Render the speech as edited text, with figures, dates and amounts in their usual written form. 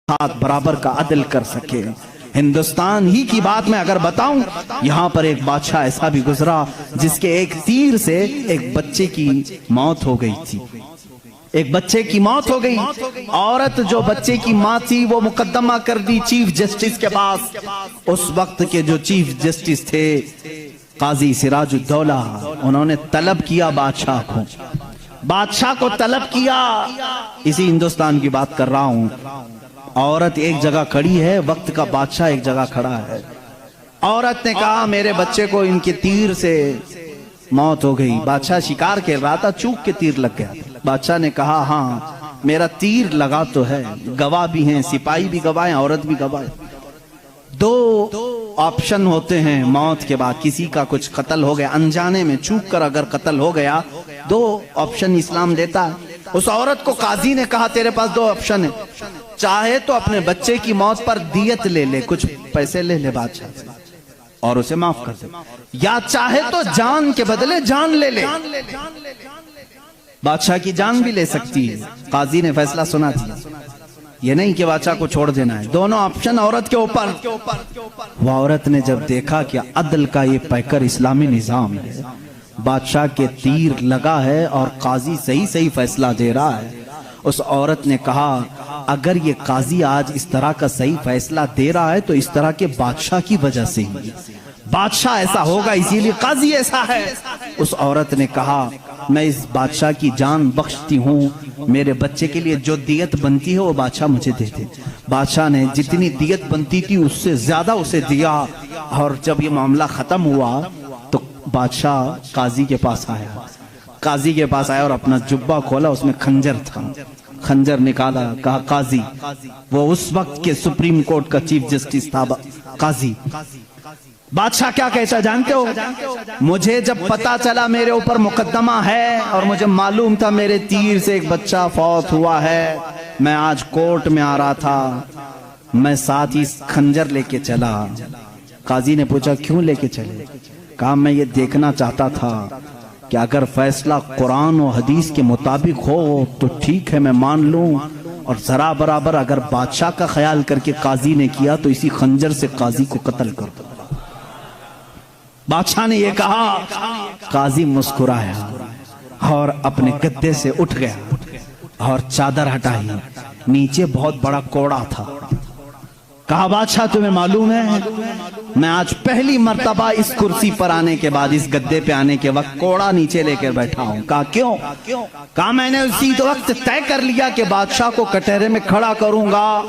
ساتھ برابر کا عدل کر سکے۔ ہندوستان ہی کی بات میں اگر بتاؤں، یہاں پر ایک بادشاہ ایسا بھی گزرا جس کے ایک تیر سے ایک بچے کی موت ہو گئی تھی، ایک بچے کی موت ہو گئی۔ عورت جو بچے کی ماں تھی وہ مقدمہ کر دی چیف جسٹس کے پاس۔ اس وقت کے جو چیف جسٹس تھے قاضی سراج الدولہ، انہوں نے طلب کیا بادشاہ کو طلب کیا، اسی ہندوستان کی بات کر رہا ہوں۔ عورت ایک جگہ کھڑی ہے، وقت کا بادشاہ ایک جگہ کھڑا ہے۔ عورت نے کہا میرے بچے کو ان کے تیر سے موت ہو گئی۔ بادشاہ شکار کھیل رہا تھا، چوک کے تیر لگ گیا۔ بادشاہ نے کہا ہاں میرا تیر لگا تو ہے، گواہ بھی ہیں، سپاہی بھی گواہ ہیں، عورت بھی گواہ ہے۔ دو آپشن ہوتے ہیں موت کے بعد، کسی کا کچھ قتل ہو گیا انجانے میں، چوک کر اگر قتل ہو گیا، دو آپشن اسلام دیتا ہے۔ اس عورت کو قاضی نے کہا تیرے پاس دو آپشن ہیں، چاہے تو اپنے بچے کی موت پر دیت لے لے، کچھ پیسے لے لے بادشاہ سے اور اسے معاف کر دے، یا چاہے تو جان کے بدلے جان لے لے۔ بادشاہ کی جان بھی لے سکتی ہے۔ قاضی نے فیصلہ سنا دیا، یہ نہیں کہ بادشاہ کو چھوڑ دینا ہے، دونوں آپشن عورت کے اوپر۔ وہ عورت نے جب دیکھا کہ عدل کا یہ پیکر اسلامی نظام ہے، بادشاہ کے تیر لگا ہے اور قاضی صحیح فیصلہ دے رہا ہے، اس عورت نے کہا اگر یہ قاضی آج اس طرح کا صحیح فیصلہ دے رہا ہے تو اس طرح کے بادشاہ کی وجہ سے ہی، بادشاہ ایسا ہوگا اسی لیے قاضی ایسا ہے۔ اس عورت نے کہا میں اس بادشاہ کی جان بخشتی ہوں، میرے بچے کے لیے جو دیت بنتی ہے وہ بادشاہ مجھے دے دے۔ بادشاہ نے جتنی دیت بنتی تھی اس سے زیادہ اسے دیا، اور جب یہ معاملہ ختم ہوا تو بادشاہ قاضی کے پاس آیا اور اپنا جبہ کھولا، اس میں خنجر تھا، خنجر نکالا، کہا قاضی، وہ اس وقت کے سپریم کورٹ کا چیف جسٹس تھا قاضی۔ بادشاہ کیا کہتا جانتے ہو؟ مجھے جب پتا چلا میرے اوپر مقدمہ ہے اور مجھے معلوم تھا میرے تیر سے ایک بچہ فوت ہوا ہے، میں آج کورٹ میں آ رہا تھا، میں ساتھ ہی خنجر لے کے چلا۔ قاضی نے پوچھا کیوں لے کے چلے؟ کہا میں یہ دیکھنا چاہتا تھا کہ اگر فیصلہ قرآن و حدیث کے مطابق ہو تو ٹھیک ہے میں مان لوں، اور ذرا برابر اگر بادشاہ کا خیال کر کے قاضی نے کیا تو اسی خنجر سے قاضی کو قتل کر دو۔ بادشاہ نے یہ کہا، قاضی مسکرایا اور اپنے گدے سے اٹھ گیا اور چادر ہٹائی، نیچے بہت بڑا کوڑا تھا۔ کہا بادشاہ تمہیں معلوم ہے میں آج پہلی مرتبہ اس کرسی پر آنے کے بعد، اس گدے پہ آنے کے وقت کوڑا نیچے لے کر بیٹھا ہوں۔ کہا کیوں؟ کہا میں نے اسی وقت طے کر لیا کہ بادشاہ کو کٹہرے میں کھڑا کروں گا۔